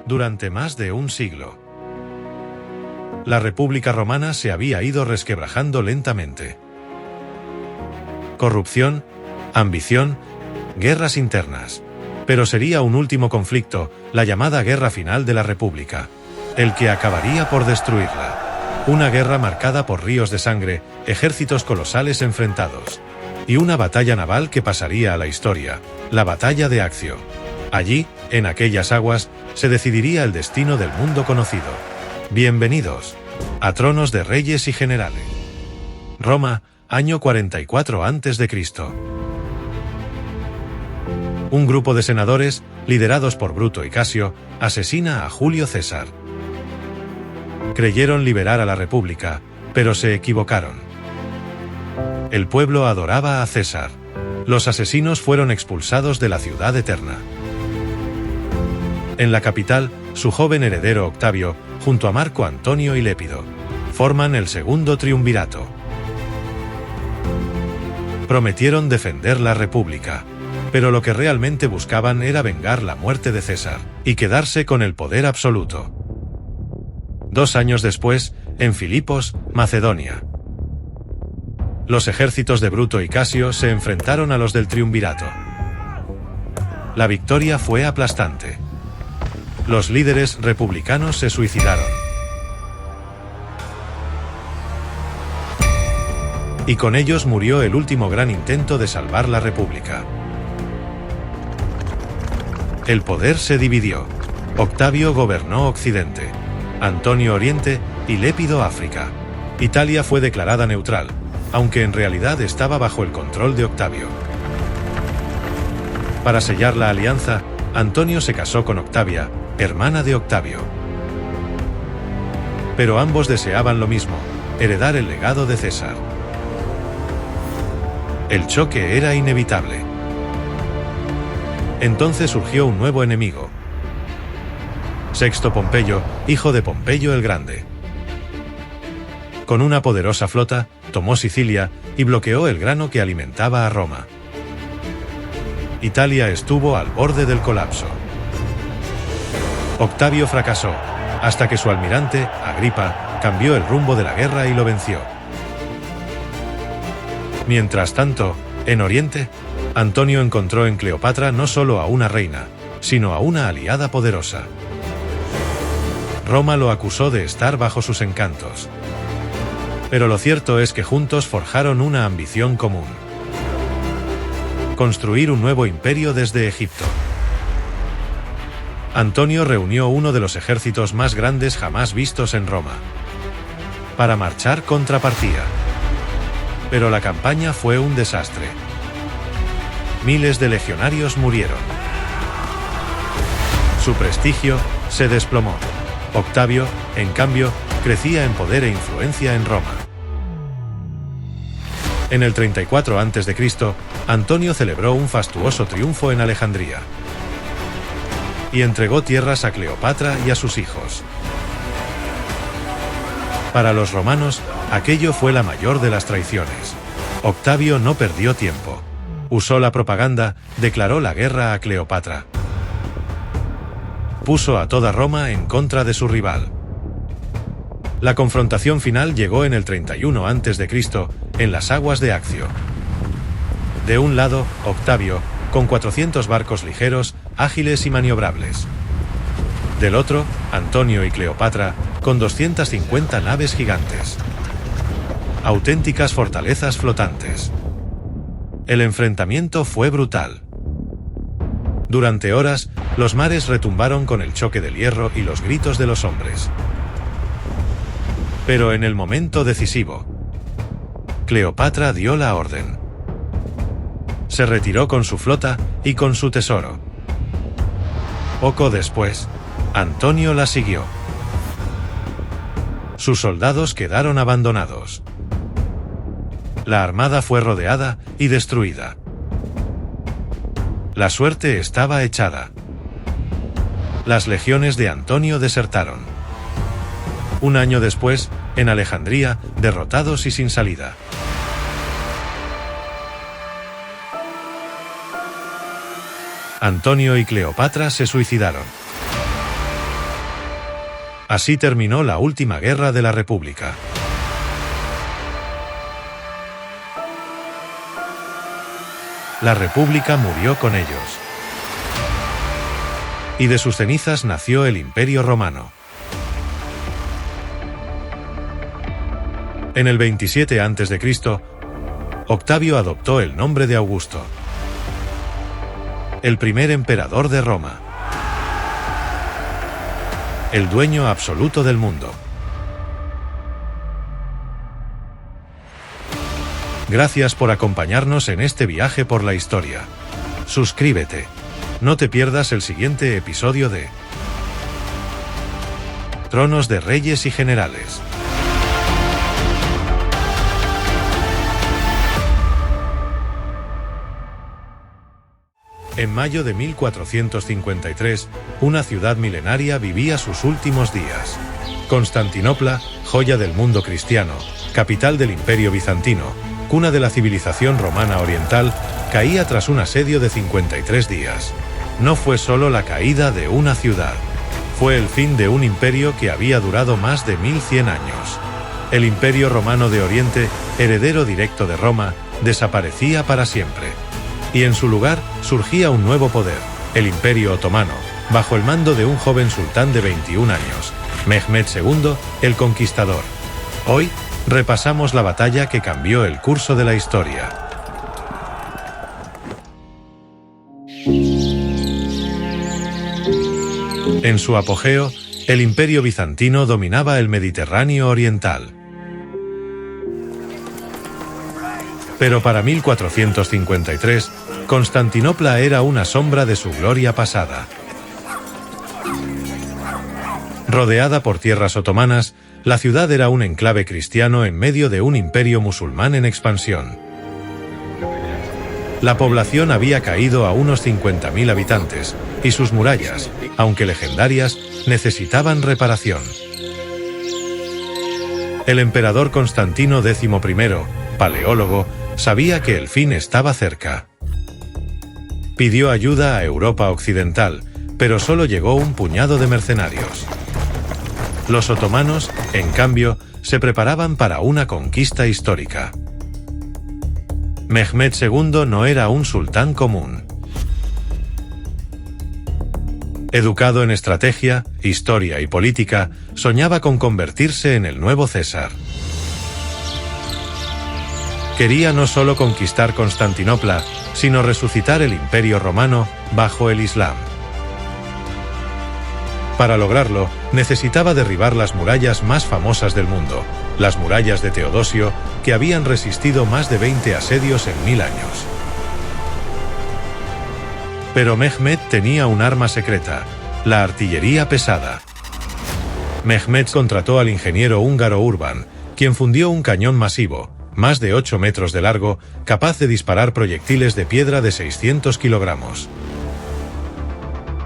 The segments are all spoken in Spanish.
durante más de un siglo. La República Romana se había ido resquebrajando lentamente. Corrupción, ambición, guerras internas. Pero sería un último conflicto, la llamada Guerra Final de la República, el que acabaría por destruirla. Una guerra marcada por ríos de sangre, ejércitos colosales enfrentados. Y una batalla naval que pasaría a la historia, la Batalla de Accio. Allí, en aquellas aguas, se decidiría el destino del mundo conocido. Bienvenidos a Tronos de Reyes y Generales. Roma, año 44 a.C. Un grupo de senadores, liderados por Bruto y Casio, asesina a Julio César. Creyeron liberar a la República, pero se equivocaron. El pueblo adoraba a César. Los asesinos fueron expulsados de la ciudad eterna. En la capital, su joven heredero Octavio, junto a Marco Antonio y Lépido, forman el segundo triunvirato. Prometieron defender la República, pero lo que realmente buscaban era vengar la muerte de César y quedarse con el poder absoluto. 2 años después, en Filipos, Macedonia, los ejércitos de Bruto y Casio se enfrentaron a los del triunvirato. La victoria fue aplastante. Los líderes republicanos se suicidaron. Y con ellos murió el último gran intento de salvar la República. El poder se dividió. Octavio gobernó Occidente, Antonio Oriente y Lépido África. Italia fue declarada neutral, aunque en realidad estaba bajo el control de Octavio. Para sellar la alianza, Antonio se casó con Octavia, hermana de Octavio. Pero ambos deseaban lo mismo, heredar el legado de César. El choque era inevitable. Entonces surgió un nuevo enemigo. Sexto Pompeyo, hijo de Pompeyo el Grande. Con una poderosa flota, tomó Sicilia y bloqueó el grano que alimentaba a Roma. Italia estuvo al borde del colapso. Octavio fracasó, hasta que su almirante, Agripa, cambió el rumbo de la guerra y lo venció. Mientras tanto, en Oriente, Antonio encontró en Cleopatra no solo a una reina, sino a una aliada poderosa. Roma lo acusó de estar bajo sus encantos. Pero lo cierto es que juntos forjaron una ambición común: construir un nuevo imperio desde Egipto. Antonio reunió uno de los ejércitos más grandes jamás vistos en Roma para marchar contra Partia. Pero la campaña fue un desastre. Miles de legionarios murieron. Su prestigio se desplomó. Octavio, en cambio, crecía en poder e influencia en Roma. En el 34 a.C., Antonio celebró un fastuoso triunfo en Alejandría y entregó tierras a Cleopatra y a sus hijos. Para los romanos, aquello fue la mayor de las traiciones. Octavio no perdió tiempo. Usó la propaganda, declaró la guerra a Cleopatra. Puso a toda Roma en contra de su rival. La confrontación final llegó en el 31 a.C., en las aguas de Accio. De un lado, Octavio, con 400 barcos ligeros, ágiles y maniobrables. Del otro, Antonio y Cleopatra, con 250 naves gigantes. Auténticas fortalezas flotantes. El enfrentamiento fue brutal. Durante horas, los mares retumbaron con el choque del hierro y los gritos de los hombres. Pero en el momento decisivo, Cleopatra dio la orden. Se retiró con su flota y con su tesoro. Poco después, Antonio la siguió. Sus soldados quedaron abandonados. La armada fue rodeada y destruida. La suerte estaba echada. Las legiones de Antonio desertaron. Un año después, en Alejandría, derrotados y sin salida. Antonio y Cleopatra se suicidaron. Así terminó la última guerra de la República. La República murió con ellos. Y de sus cenizas nació el Imperio Romano. En el 27 a.C., Octavio adoptó el nombre de Augusto, el primer emperador de Roma, el dueño absoluto del mundo. Gracias por acompañarnos en este viaje por la historia. Suscríbete. No te pierdas el siguiente episodio de Tronos de Reyes y Generales. En mayo de 1453, una ciudad milenaria vivía sus últimos días. Constantinopla, joya del mundo cristiano, capital del Imperio Bizantino, cuna de la civilización romana oriental, caía tras un asedio de 53 días. No fue solo la caída de una ciudad, fue el fin de un imperio que había durado más de 1100 años. El Imperio Romano de Oriente, heredero directo de Roma, desaparecía para siempre. Y en su lugar surgía un nuevo poder, el Imperio Otomano, bajo el mando de un joven sultán de 21 años, Mehmed II, el Conquistador. Hoy, repasamos la batalla que cambió el curso de la historia. En su apogeo, el Imperio Bizantino dominaba el Mediterráneo oriental. Pero para 1453, Constantinopla era una sombra de su gloria pasada. Rodeada por tierras otomanas, la ciudad era un enclave cristiano en medio de un imperio musulmán en expansión. La población había caído a unos 50.000 habitantes, y sus murallas, aunque legendarias, necesitaban reparación. El emperador Constantino XI, paleólogo, sabía que el fin estaba cerca. Pidió ayuda a Europa occidental, pero solo llegó un puñado de mercenarios. Los otomanos, en cambio, se preparaban para una conquista histórica. Mehmed II no era un sultán común. Educado en estrategia, historia y política, soñaba con convertirse en el nuevo César. Quería no solo conquistar Constantinopla, sino resucitar el Imperio Romano bajo el Islam. Para lograrlo, necesitaba derribar las murallas más famosas del mundo, las murallas de Teodosio, que habían resistido más de 20 asedios en 1000 años. Pero Mehmed tenía un arma secreta, la artillería pesada. Mehmed contrató al ingeniero húngaro Urban, quien fundió un cañón masivo, más de 8 metros de largo, capaz de disparar proyectiles de piedra de 600 kilogramos.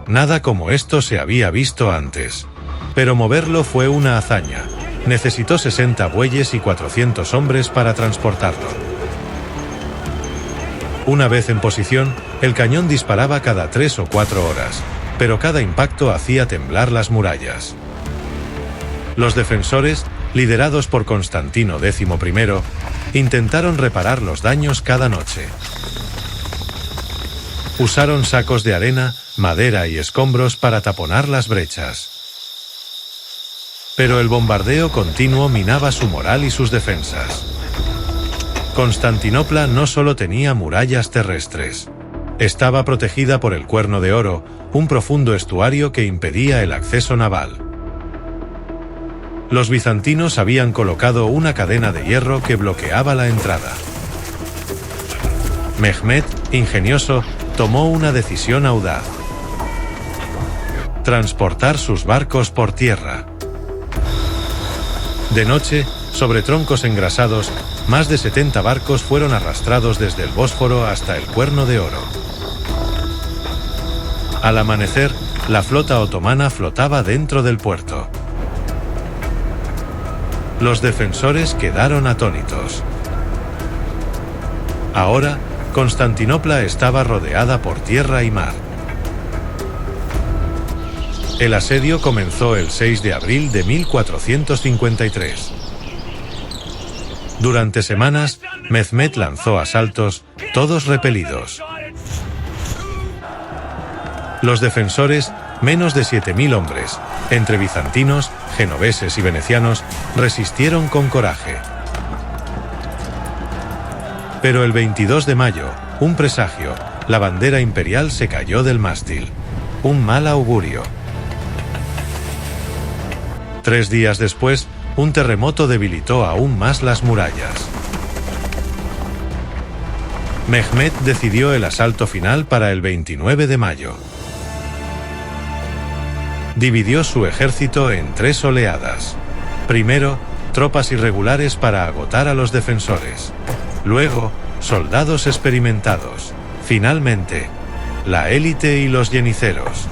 Nada como esto se había visto antes. Pero moverlo fue una hazaña. Necesitó 60 bueyes y 400 hombres para transportarlo. Una vez en posición, el cañón disparaba cada 3 o 4 horas, pero cada impacto hacía temblar las murallas. Los defensores, liderados por Constantino XI, intentaron reparar los daños cada noche. Usaron sacos de arena, madera y escombros para taponar las brechas. Pero el bombardeo continuo minaba su moral y sus defensas. Constantinopla no solo tenía murallas terrestres. Estaba protegida por el Cuerno de Oro, un profundo estuario que impedía el acceso naval. Los bizantinos habían colocado una cadena de hierro que bloqueaba la entrada. Mehmed, ingenioso, tomó una decisión audaz: transportar sus barcos por tierra. De noche, sobre troncos engrasados, más de 70 barcos fueron arrastrados desde el Bósforo hasta el Cuerno de Oro. Al amanecer, la flota otomana flotaba dentro del puerto. Los defensores quedaron atónitos. Ahora, Constantinopla estaba rodeada por tierra y mar. El asedio comenzó el 6 de abril de 1453. Durante semanas, Mehmed lanzó asaltos, todos repelidos. Los defensores, menos de 7.000 hombres, entre bizantinos, genoveses y venecianos, resistieron con coraje. Pero el 22 de mayo, un presagio, la bandera imperial se cayó del mástil. Un mal augurio. 3 días después, un terremoto debilitó aún más las murallas. Mehmed decidió el asalto final para el 29 de mayo. Dividió su ejército en 3 oleadas. Primero, tropas irregulares para agotar a los defensores. Luego, soldados experimentados. Finalmente, la élite y los yeniceros.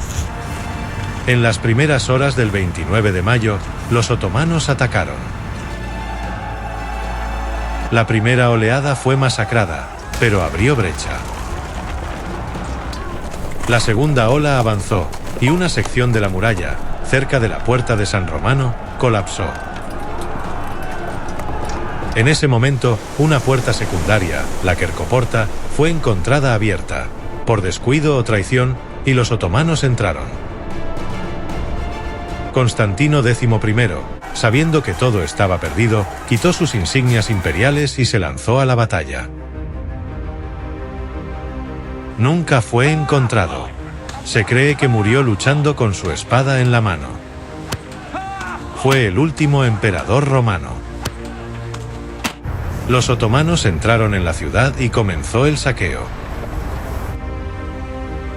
En las primeras horas del 29 de mayo, los otomanos atacaron. La primera oleada fue masacrada, pero abrió brecha. La segunda ola avanzó, y una sección de la muralla, cerca de la puerta de San Romano, colapsó. En ese momento, una puerta secundaria, la Quercoporta, fue encontrada abierta, por descuido o traición, y los otomanos entraron. Constantino XI, sabiendo que todo estaba perdido, quitó sus insignias imperiales y se lanzó a la batalla. Nunca fue encontrado. Se cree que murió luchando con su espada en la mano. Fue el último emperador romano. Los otomanos entraron en la ciudad y comenzó el saqueo.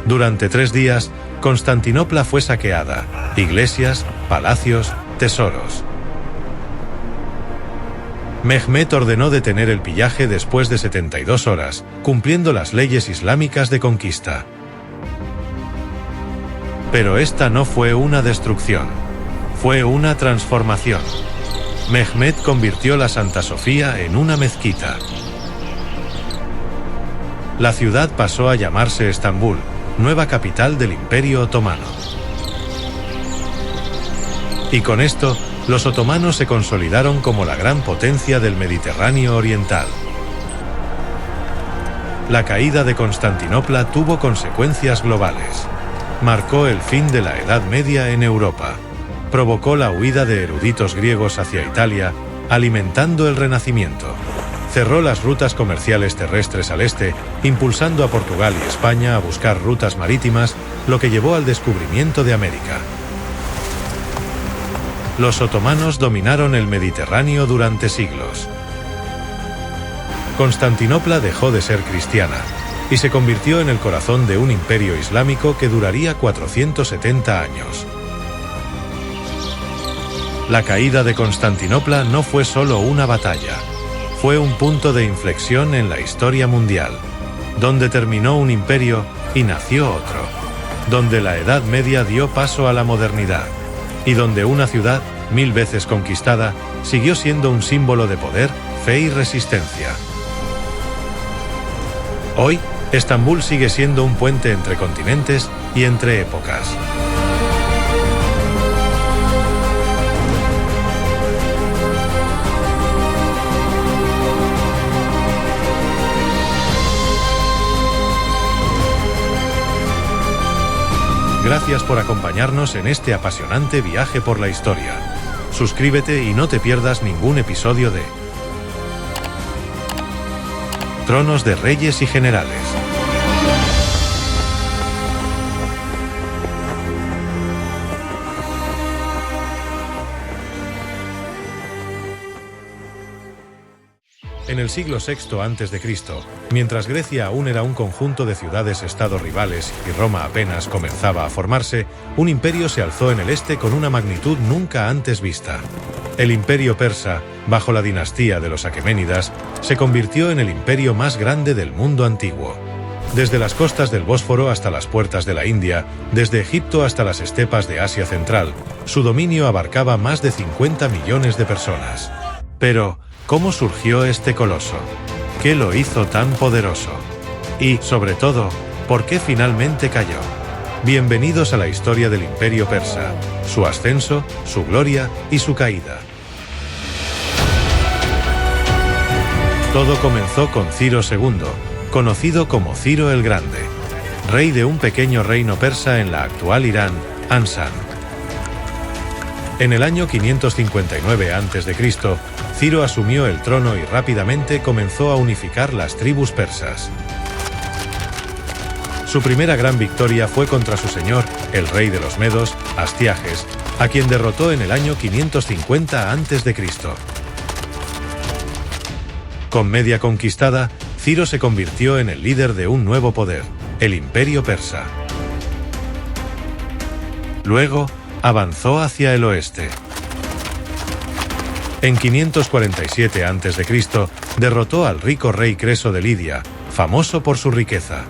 Durante 3 días, Constantinopla fue saqueada, iglesias, palacios, tesoros. Mehmed ordenó detener el pillaje después de 72 horas, cumpliendo las leyes islámicas de conquista. Pero esta no fue una destrucción, fue una transformación. Mehmed convirtió la Santa Sofía en una mezquita. La ciudad pasó a llamarse Estambul, nueva capital del Imperio Otomano. Y con esto, los otomanos se consolidaron como la gran potencia del Mediterráneo oriental. La caída de Constantinopla tuvo consecuencias globales. Marcó el fin de la Edad Media en Europa. Provocó la huida de eruditos griegos hacia Italia, alimentando el Renacimiento. Cerró las rutas comerciales terrestres al este, impulsando a Portugal y España a buscar rutas marítimas, lo que llevó al descubrimiento de América. Los otomanos dominaron el Mediterráneo durante siglos. Constantinopla dejó de ser cristiana y se convirtió en el corazón de un imperio islámico que duraría 470 años. La caída de Constantinopla no fue solo una batalla. Fue un punto de inflexión en la historia mundial, donde terminó un imperio y nació otro, donde la Edad Media dio paso a la modernidad, y donde una ciudad, 1000 veces conquistada, siguió siendo un símbolo de poder, fe y resistencia. Hoy, Estambul sigue siendo un puente entre continentes y entre épocas. Gracias por acompañarnos en este apasionante viaje por la historia. Suscríbete y no te pierdas ningún episodio de Tronos de Reyes y Generales. En el siglo VI a.C., mientras Grecia aún era un conjunto de ciudades-estado rivales y Roma apenas comenzaba a formarse, un imperio se alzó en el este con una magnitud nunca antes vista. El imperio persa, bajo la dinastía de los Aqueménidas, se convirtió en el imperio más grande del mundo antiguo. Desde las costas del Bósforo hasta las puertas de la India, desde Egipto hasta las estepas de Asia Central, su dominio abarcaba más de 50 millones de personas. Pero, ¿cómo surgió este coloso? ¿Qué lo hizo tan poderoso? Y, sobre todo, ¿por qué finalmente cayó? Bienvenidos a la historia del Imperio Persa, su ascenso, su gloria y su caída. Todo comenzó con Ciro II, conocido como Ciro el Grande, rey de un pequeño reino persa en la actual Irán, Anshan. En el año 559 a.C., Ciro asumió el trono y rápidamente comenzó a unificar las tribus persas. Su primera gran victoria fue contra su señor, el rey de los Medos, Astiages, a quien derrotó en el año 550 a.C. Con media conquistada, Ciro se convirtió en el líder de un nuevo poder, el Imperio Persa. Luego, avanzó hacia el oeste. En 547 a.C., derrotó al rico rey Creso de Lidia, famoso por su riqueza.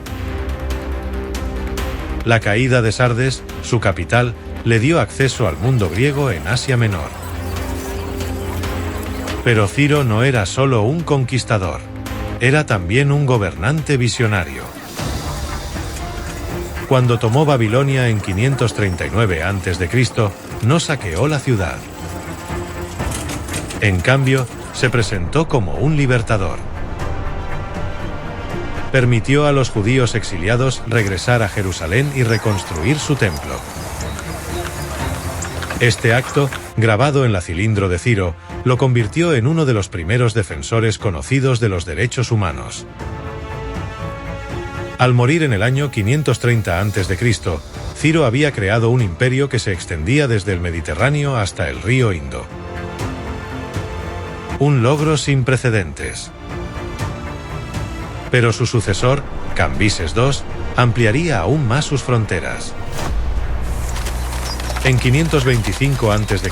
La caída de Sardes, su capital, le dio acceso al mundo griego en Asia Menor. Pero Ciro no era solo un conquistador, era también un gobernante visionario. Cuando tomó Babilonia en 539 a.C., no saqueó la ciudad. En cambio, se presentó como un libertador. Permitió a los judíos exiliados regresar a Jerusalén y reconstruir su templo. Este acto, grabado en la cilindro de Ciro, lo convirtió en uno de los primeros defensores conocidos de los derechos humanos. Al morir en el año 530 a.C., Ciro había creado un imperio que se extendía desde el Mediterráneo hasta el río Indo. Un logro sin precedentes. Pero su sucesor, Cambises II, ampliaría aún más sus fronteras. En 525 a.C.,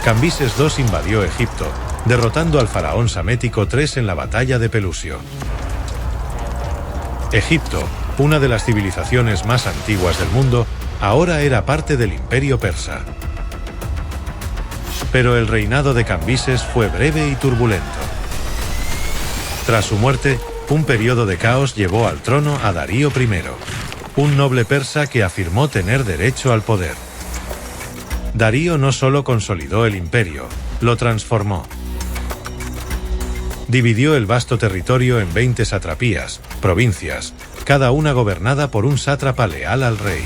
Cambises II invadió Egipto, derrotando al faraón Samético III en la batalla de Pelusio. Egipto, una de las civilizaciones más antiguas del mundo, ahora era parte del Imperio Persa. Pero el reinado de Cambises fue breve y turbulento. Tras su muerte, un periodo de caos llevó al trono a Darío I, un noble persa que afirmó tener derecho al poder. Darío no solo consolidó el imperio, lo transformó. Dividió el vasto territorio en 20 satrapías, provincias, cada una gobernada por un sátrapa leal al rey.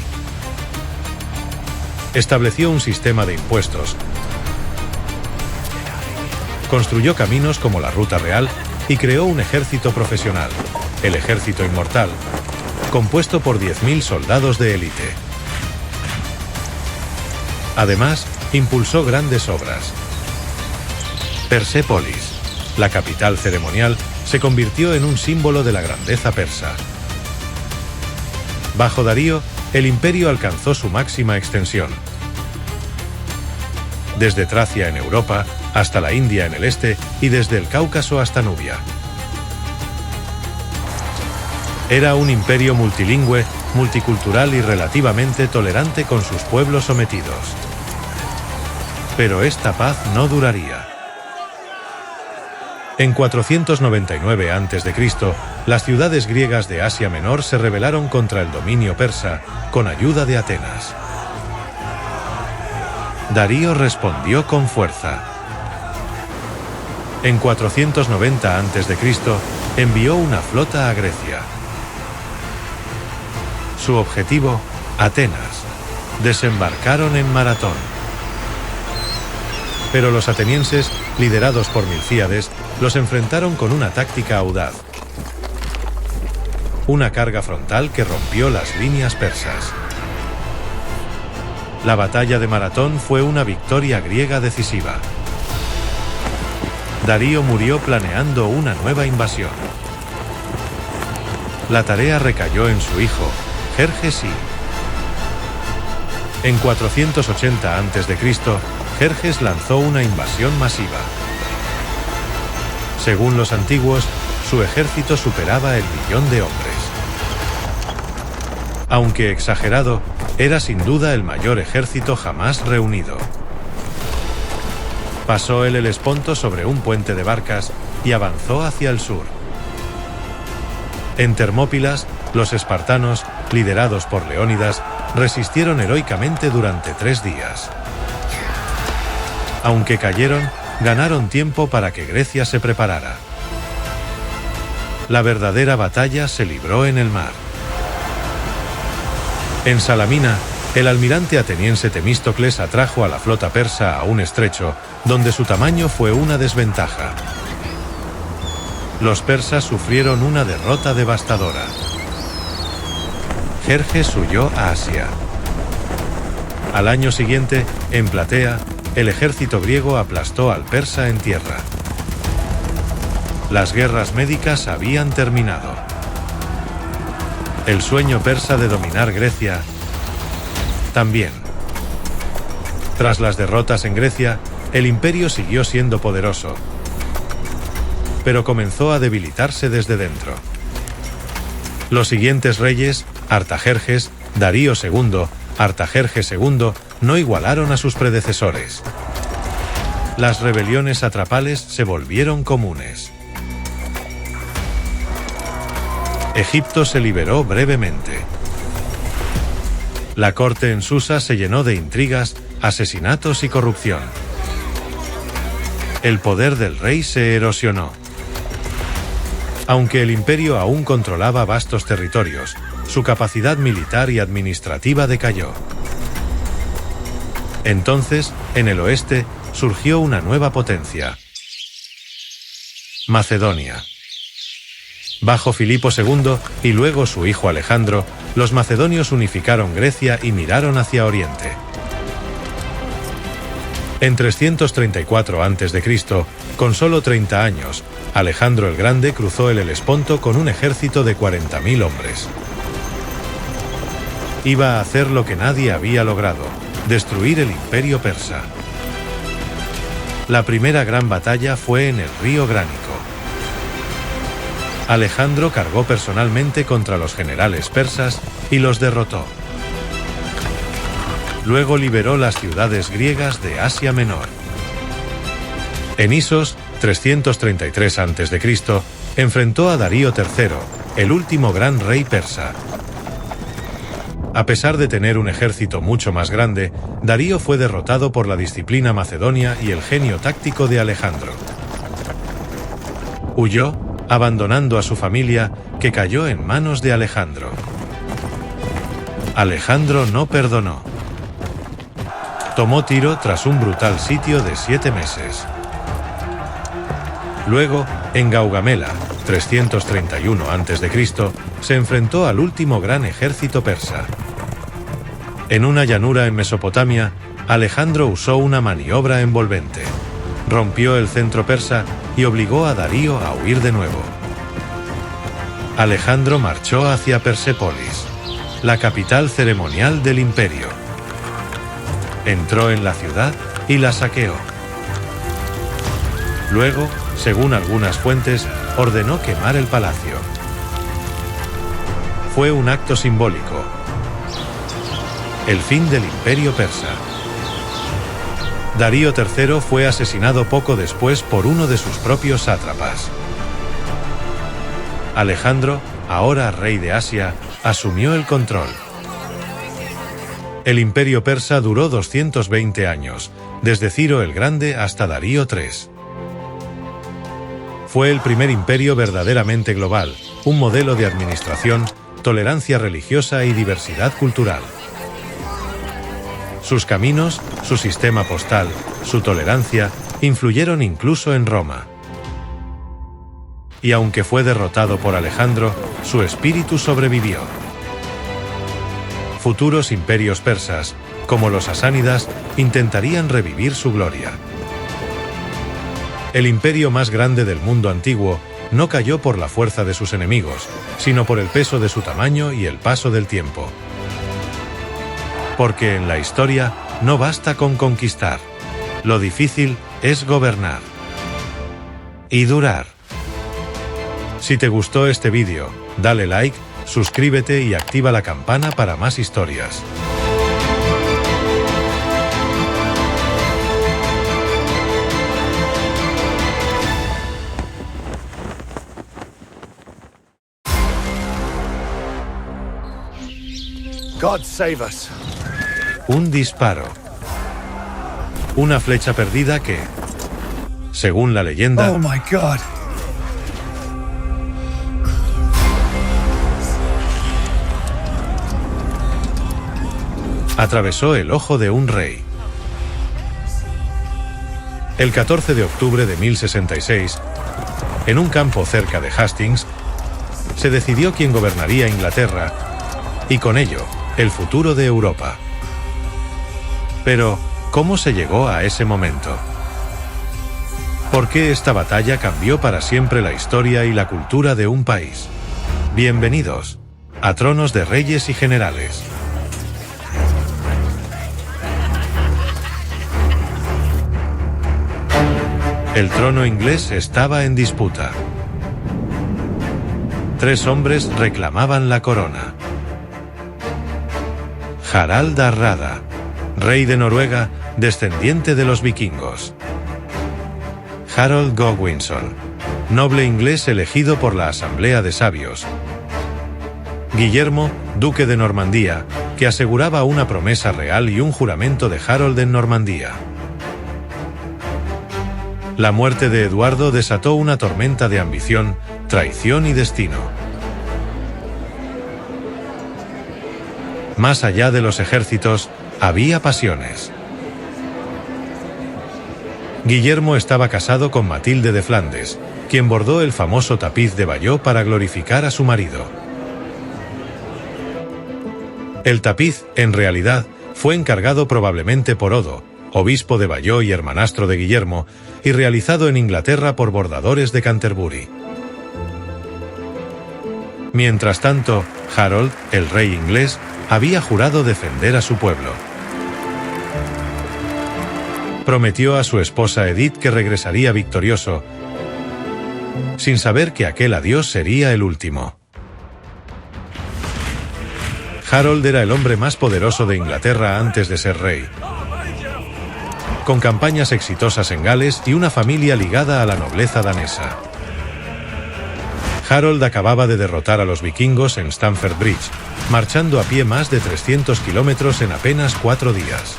Estableció un sistema de impuestos, construyó caminos como la Ruta Real y creó un ejército profesional, el Ejército Inmortal, compuesto por 10.000 soldados de élite. Además, impulsó grandes obras. Persépolis, la capital ceremonial, se convirtió en un símbolo de la grandeza persa. Bajo Darío, el imperio alcanzó su máxima extensión. Desde Tracia en Europa, hasta la India en el este y desde el Cáucaso hasta Nubia. Era un imperio multilingüe, multicultural y relativamente tolerante con sus pueblos sometidos. Pero esta paz no duraría. En 499 a.C., las ciudades griegas de Asia Menor se rebelaron contra el dominio persa, con ayuda de Atenas. Darío respondió con fuerza. En 490 a.C., envió una flota a Grecia. Su objetivo, Atenas. Desembarcaron en Maratón. Pero los atenienses, liderados por Milcíades, los enfrentaron con una táctica audaz. Una carga frontal que rompió las líneas persas. La batalla de Maratón fue una victoria griega decisiva. Darío murió planeando una nueva invasión. La tarea recayó en su hijo, Jerjes I. En 480 a.C., Jerjes lanzó una invasión masiva. Según los antiguos, su ejército superaba el 1.000.000 de hombres. Aunque exagerado, era sin duda el mayor ejército jamás reunido. Pasó el Helesponto sobre un puente de barcas y avanzó hacia el sur. En Termópilas, los espartanos, liderados por Leónidas, resistieron heroicamente durante 3 días. Aunque cayeron, ganaron tiempo para que Grecia se preparara. La verdadera batalla se libró en el mar. En Salamina, el almirante ateniense Temístocles atrajo a la flota persa a un estrecho, donde su tamaño fue una desventaja. Los persas sufrieron una derrota devastadora. Jerjes huyó a Asia. Al año siguiente, en Platea, el ejército griego aplastó al persa en tierra. Las guerras médicas habían terminado. El sueño persa de dominar Grecia también. Tras las derrotas en Grecia, el imperio siguió siendo poderoso, pero comenzó a debilitarse desde dentro. Los siguientes reyes, Artajerjes, Darío II, Artajerjes II, no igualaron a sus predecesores. Las rebeliones atrapales se volvieron comunes. Egipto se liberó brevemente. La corte en Susa se llenó de intrigas, asesinatos y corrupción. El poder del rey se erosionó. Aunque el imperio aún controlaba vastos territorios, su capacidad militar y administrativa decayó. Entonces, en el oeste, surgió una nueva potencia: Macedonia. Bajo Filipo II y luego su hijo Alejandro, los macedonios unificaron Grecia y miraron hacia Oriente. En 334 a.C., con solo 30 años, Alejandro el Grande cruzó el Helesponto con un ejército de 40.000 hombres. Iba a hacer lo que nadie había logrado: destruir el imperio persa. La primera gran batalla fue en el río Gránico. Alejandro cargó personalmente contra los generales persas y los derrotó. Luego liberó las ciudades griegas de Asia Menor. En Isos, 333 a.C., enfrentó a Darío III, el último gran rey persa. A pesar de tener un ejército mucho más grande, Darío fue derrotado por la disciplina macedonia y el genio táctico de Alejandro. Huyó, abandonando a su familia, que cayó en manos de Alejandro. Alejandro no perdonó. Tomó Tiro tras un brutal sitio de 7 meses. Luego, en Gaugamela, 331 a.C., se enfrentó al último gran ejército persa. En una llanura en Mesopotamia, Alejandro usó una maniobra envolvente. Rompió el centro persa y obligó a Darío a huir de nuevo. Alejandro marchó hacia Persépolis, la capital ceremonial del imperio. Entró en la ciudad y la saqueó. Luego, según algunas fuentes, ordenó quemar el palacio. Fue un acto simbólico. El fin del imperio persa. Darío III fue asesinado poco después por uno de sus propios sátrapas. Alejandro, ahora rey de Asia, asumió el control. El imperio persa duró 220 años, desde Ciro el Grande hasta Darío III. Fue el primer imperio verdaderamente global, un modelo de administración, tolerancia religiosa y diversidad cultural. Sus caminos, su sistema postal, su tolerancia, influyeron incluso en Roma. Y aunque fue derrotado por Alejandro, su espíritu sobrevivió. Futuros imperios persas, como los sasánidas, intentarían revivir su gloria. El imperio más grande del mundo antiguo no cayó por la fuerza de sus enemigos, sino por el peso de su tamaño y el paso del tiempo. Porque en la historia no basta con conquistar. Lo difícil es gobernar. Y durar. Si te gustó este vídeo, dale like, suscríbete y activa la campana para más historias. God save us. Un disparo. Una flecha perdida que, según la leyenda, Oh my God. atravesó el ojo de un rey. El 14 de octubre de 1066, en un campo cerca de Hastings, se decidió quién gobernaría Inglaterra y con ello el futuro de Europa. Pero, ¿cómo se llegó a ese momento? ¿Por qué esta batalla cambió para siempre la historia y la cultura de un país? Bienvenidos a Tronos de Reyes y Generales. El trono inglés estaba en disputa. 3 hombres reclamaban la corona. Harald Hardrada, rey de Noruega, descendiente de los vikingos. Harold Godwinson, noble inglés elegido por la Asamblea de Sabios. Guillermo, duque de Normandía, que aseguraba una promesa real y un juramento de Harold en Normandía. La muerte de Eduardo desató una tormenta de ambición, traición y destino. Más allá de los ejércitos, había pasiones. Guillermo estaba casado con Matilde de Flandes, quien bordó el famoso tapiz de Bayeux para glorificar a su marido. El tapiz, en realidad, fue encargado probablemente por Odo, obispo de Bayeux y hermanastro de Guillermo, y realizado en Inglaterra por bordadores de Canterbury. Mientras tanto, Harold, el rey inglés, había jurado defender a su pueblo. Prometió a su esposa Edith que regresaría victorioso, sin saber que aquel adiós sería el último. Harold era el hombre más poderoso de Inglaterra antes de ser rey, con campañas exitosas en Gales y una familia ligada a la nobleza danesa. Harold acababa de derrotar a los vikingos en Stamford Bridge, marchando a pie más de 300 kilómetros en apenas 4 días.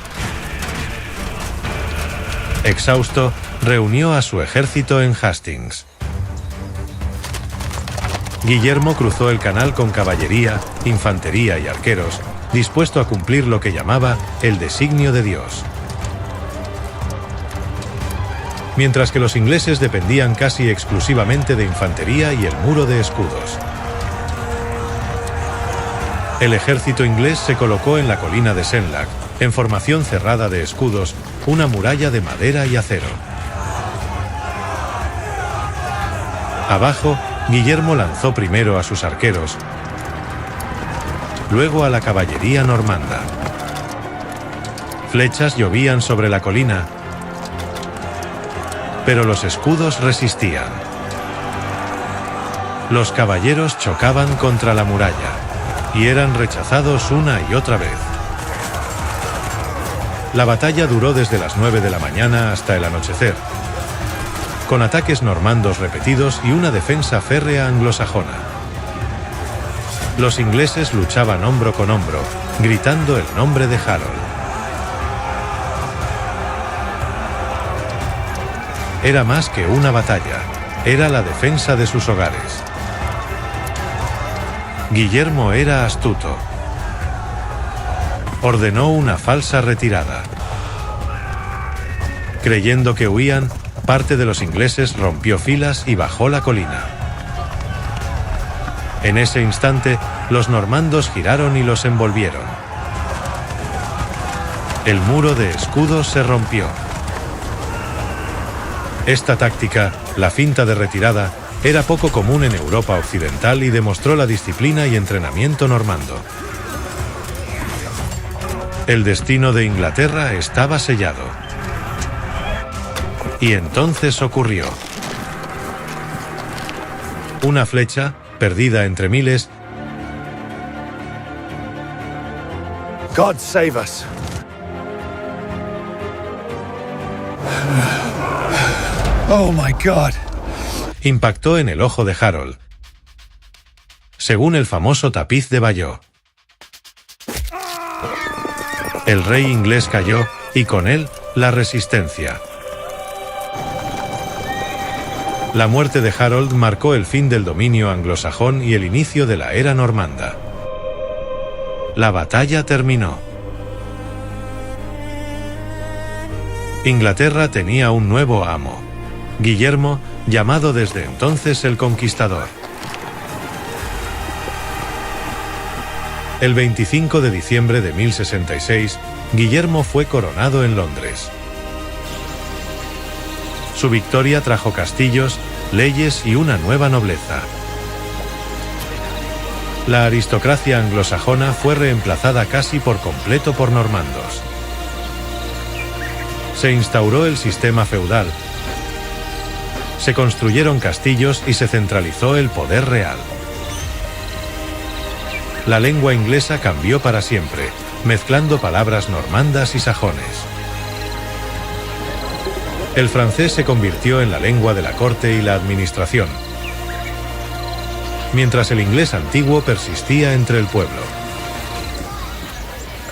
Exhausto, reunió a su ejército en Hastings. Guillermo cruzó el canal con caballería, infantería y arqueros, dispuesto a cumplir lo que llamaba el designio de Dios. Mientras que los ingleses dependían casi exclusivamente de infantería y el muro de escudos. El ejército inglés se colocó en la colina de Senlac, en formación cerrada de escudos, una muralla de madera y acero. Abajo, Guillermo lanzó primero a sus arqueros, luego a la caballería normanda. Flechas llovían sobre la colina, pero los escudos resistían. Los caballeros chocaban contra la muralla y eran rechazados una y otra vez. La batalla duró desde las 9 de la mañana hasta el anochecer, con ataques normandos repetidos y una defensa férrea anglosajona. Los ingleses luchaban hombro con hombro, gritando el nombre de Harold. Era más que una batalla, era la defensa de sus hogares. Guillermo era astuto. Ordenó una falsa retirada. Creyendo que huían, parte de los ingleses rompió filas y bajó la colina. En ese instante, los normandos giraron y los envolvieron. El muro de escudos se rompió. Esta táctica, la finta de retirada, era poco común en Europa occidental y demostró la disciplina y entrenamiento normando. El destino de Inglaterra estaba sellado. Y entonces ocurrió. Una flecha, perdida entre miles, God save us. Oh my God. impactó en el ojo de Harold, según el famoso tapiz de Bayeux. El rey inglés cayó, y con él, la resistencia. La muerte de Harold marcó el fin del dominio anglosajón y el inicio de la era normanda. La batalla terminó. Inglaterra tenía un nuevo amo, Guillermo, llamado desde entonces el Conquistador. El 25 de diciembre de 1066, Guillermo fue coronado en Londres. Su victoria trajo castillos, leyes y una nueva nobleza. La aristocracia anglosajona fue reemplazada casi por completo por normandos. Se instauró el sistema feudal. Se construyeron castillos y se centralizó el poder real. La lengua inglesa cambió para siempre, mezclando palabras normandas y sajones. El francés se convirtió en la lengua de la corte y la administración, mientras el inglés antiguo persistía entre el pueblo.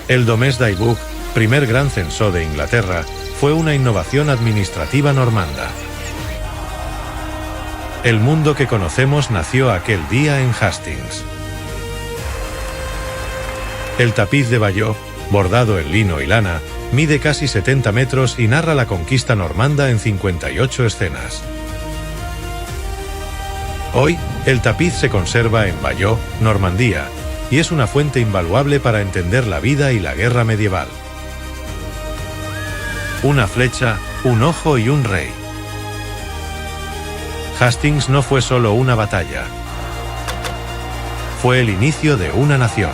El Domesday Book, primer gran censo de Inglaterra, fue una innovación administrativa normanda. El mundo que conocemos nació aquel día en Hastings. El tapiz de Bayeux, bordado en lino y lana, mide casi 70 metros y narra la conquista normanda en 58 escenas. Hoy, el tapiz se conserva en Bayeux, Normandía, y es una fuente invaluable para entender la vida y la guerra medieval. Una flecha, un ojo y un rey. Hastings no fue solo una batalla. Fue el inicio de una nación.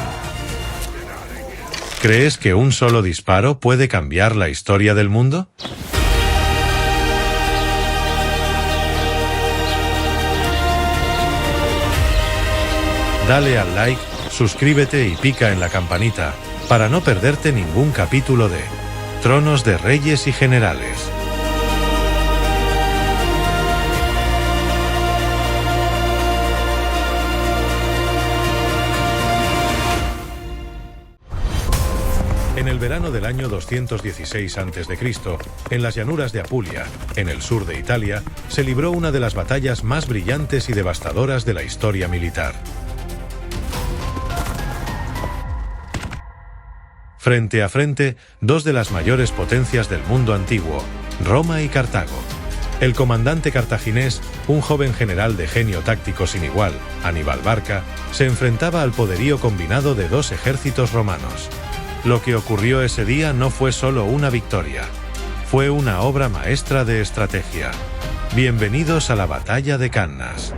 ¿Crees que un solo disparo puede cambiar la historia del mundo? Dale al like, suscríbete y pica en la campanita para no perderte ningún capítulo de Tronos de Reyes y Generales. En el verano del año 216 a.C., en las llanuras de Apulia, en el sur de Italia, se libró una de las batallas más brillantes y devastadoras de la historia militar. Frente a frente, dos de las mayores potencias del mundo antiguo, Roma y Cartago. El comandante cartaginés, un joven general de genio táctico sin igual, Aníbal Barca, se enfrentaba al poderío combinado de dos ejércitos romanos. Lo que ocurrió ese día no fue solo una victoria, fue una obra maestra de estrategia. Bienvenidos a la batalla de Cannas.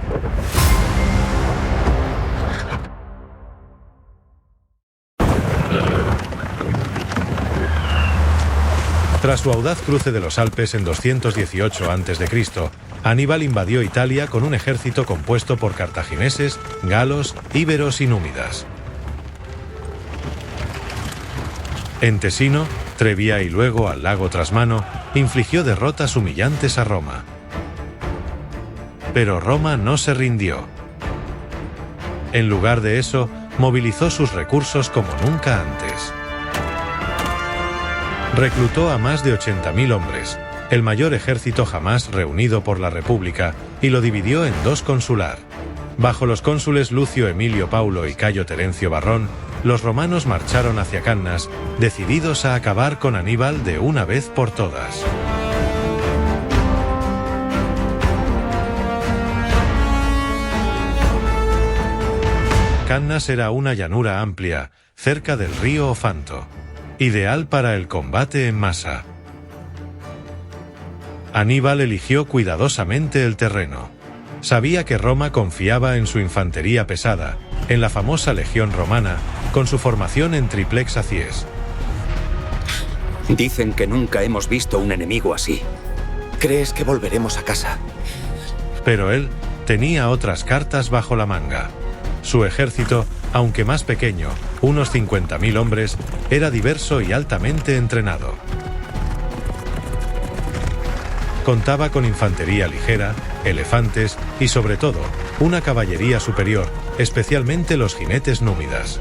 Tras su audaz cruce de los Alpes en 218 a.C., Aníbal invadió Italia con un ejército compuesto por cartagineses, galos, íberos y númidas. En Tesino, Trebia y luego al lago Trasmano, infligió derrotas humillantes a Roma. Pero Roma no se rindió. En lugar de eso, movilizó sus recursos como nunca antes. Reclutó a más de 80.000 hombres, el mayor ejército jamás reunido por la República, y lo dividió en dos consular. Bajo los cónsules Lucio Emilio Paulo y Cayo Terencio Varrón, los romanos marcharon hacia Cannas, decididos a acabar con Aníbal de una vez por todas. Cannas era una llanura amplia, cerca del río Ofanto, ideal para el combate en masa. Aníbal eligió cuidadosamente el terreno. Sabía que Roma confiaba en su infantería pesada, en la famosa legión romana, con su formación en triplex acies. Dicen que nunca hemos visto un enemigo así. ¿Crees que volveremos a casa? Pero él tenía otras cartas bajo la manga. Su ejército, aunque más pequeño, unos 50.000 hombres, era diverso y altamente entrenado. Contaba con infantería ligera, elefantes y, sobre todo, una caballería superior, especialmente los jinetes númidas.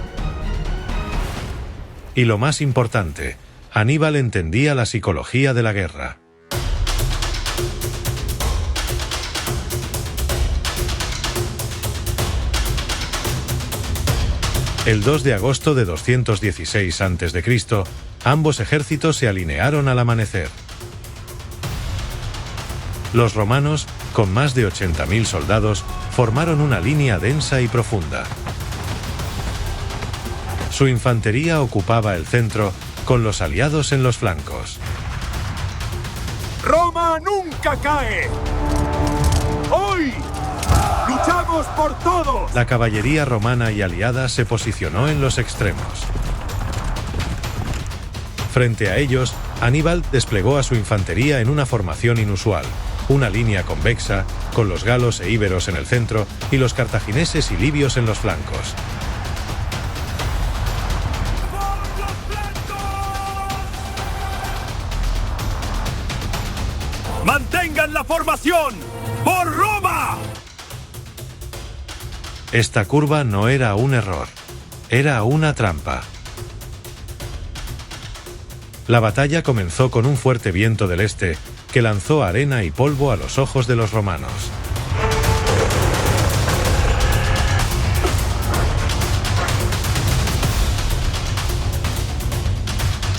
Y lo más importante, Aníbal entendía la psicología de la guerra. El 2 de agosto de 216 a.C., ambos ejércitos se alinearon al amanecer. Los romanos, con más de 80.000 soldados, formaron una línea densa y profunda. Su infantería ocupaba el centro, con los aliados en los flancos. ¡Roma nunca cae! ¡Hoy luchamos por todos! La caballería romana y aliada se posicionó en los extremos. Frente a ellos, Aníbal desplegó a su infantería en una formación inusual, una línea convexa, con los galos e íberos en el centro y los cartagineses y libios en los flancos. ¡Mantengan la formación! ¡Por Roma! Esta curva no era un error, era una trampa. La batalla comenzó con un fuerte viento del este que lanzó arena y polvo a los ojos de los romanos.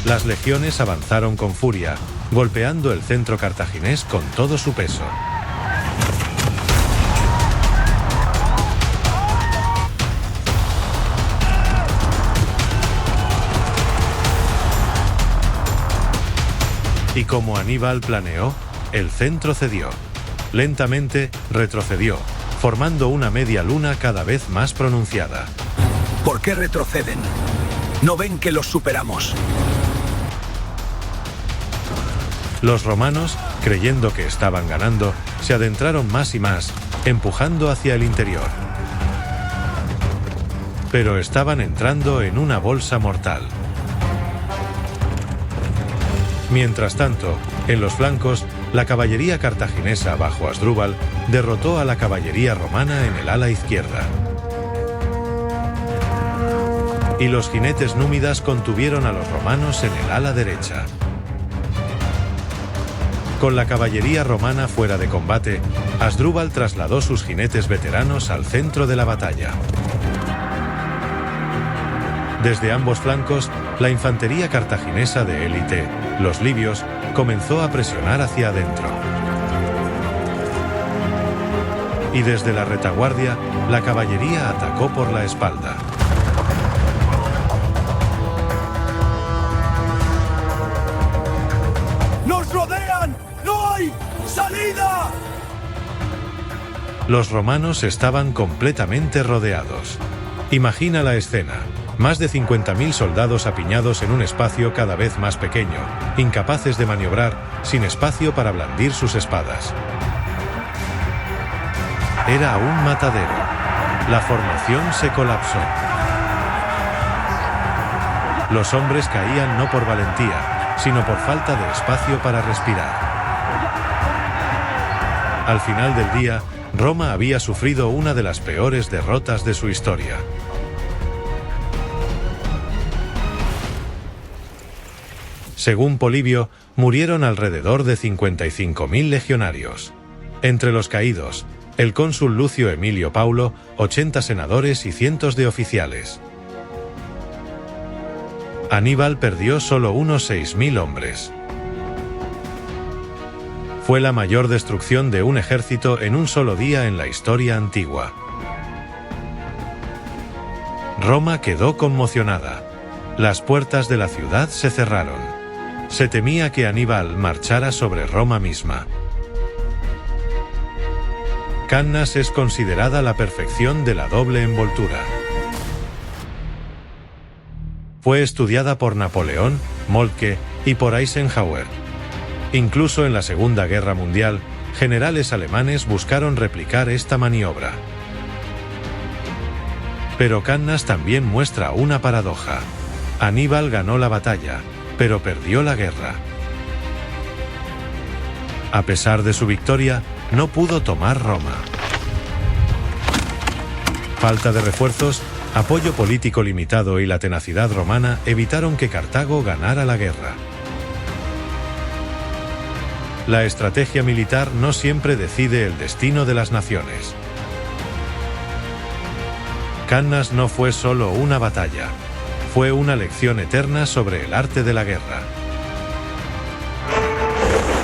Las legiones avanzaron con furia, golpeando el centro cartaginés con todo su peso. Y como Aníbal planeó, el centro cedió. Lentamente retrocedió, formando una media luna cada vez más pronunciada. ¿Por qué retroceden? ¿No ven que los superamos? Los romanos, creyendo que estaban ganando, se adentraron más y más, empujando hacia el interior. Pero estaban entrando en una bolsa mortal. Mientras tanto, en los flancos, la caballería cartaginesa bajo Asdrúbal derrotó a la caballería romana en el ala izquierda. Y los jinetes númidas contuvieron a los romanos en el ala derecha. Con la caballería romana fuera de combate, Asdrúbal trasladó sus jinetes veteranos al centro de la batalla. Desde ambos flancos, la infantería cartaginesa de élite, los libios, comenzó a presionar hacia adentro. Y desde la retaguardia, la caballería atacó por la espalda. ¡Nos rodean! ¡No hay salida! Los romanos estaban completamente rodeados. Imagina la escena. Más de 50.000 soldados apiñados en un espacio cada vez más pequeño, incapaces de maniobrar, sin espacio para blandir sus espadas. Era un matadero. La formación se colapsó. Los hombres caían no por valentía, sino por falta de espacio para respirar. Al final del día, Roma había sufrido una de las peores derrotas de su historia. Según Polibio, murieron alrededor de 55.000 legionarios. Entre los caídos, el cónsul Lucio Emilio Paulo, 80 senadores y cientos de oficiales. Aníbal perdió solo unos 6.000 hombres. Fue la mayor destrucción de un ejército en un solo día en la historia antigua. Roma quedó conmocionada. Las puertas de la ciudad se cerraron. Se temía que Aníbal marchara sobre Roma misma. Cannas es considerada la perfección de la doble envoltura. Fue estudiada por Napoleón, Moltke y por Eisenhower. Incluso en la Segunda Guerra Mundial, generales alemanes buscaron replicar esta maniobra. Pero Cannas también muestra una paradoja. Aníbal ganó la batalla, pero perdió la guerra. A pesar de su victoria, no pudo tomar Roma. Falta de refuerzos Apoyo político limitado y la tenacidad romana evitaron que Cartago ganara la guerra. La estrategia militar no siempre decide el destino de las naciones. Cannas no fue solo una batalla, fue una lección eterna sobre el arte de la guerra.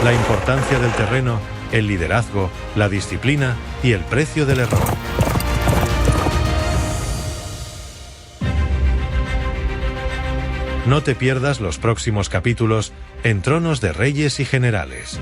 La importancia del terreno, el liderazgo, la disciplina y el precio del error. No te pierdas los próximos capítulos en Tronos de Reyes y Generales.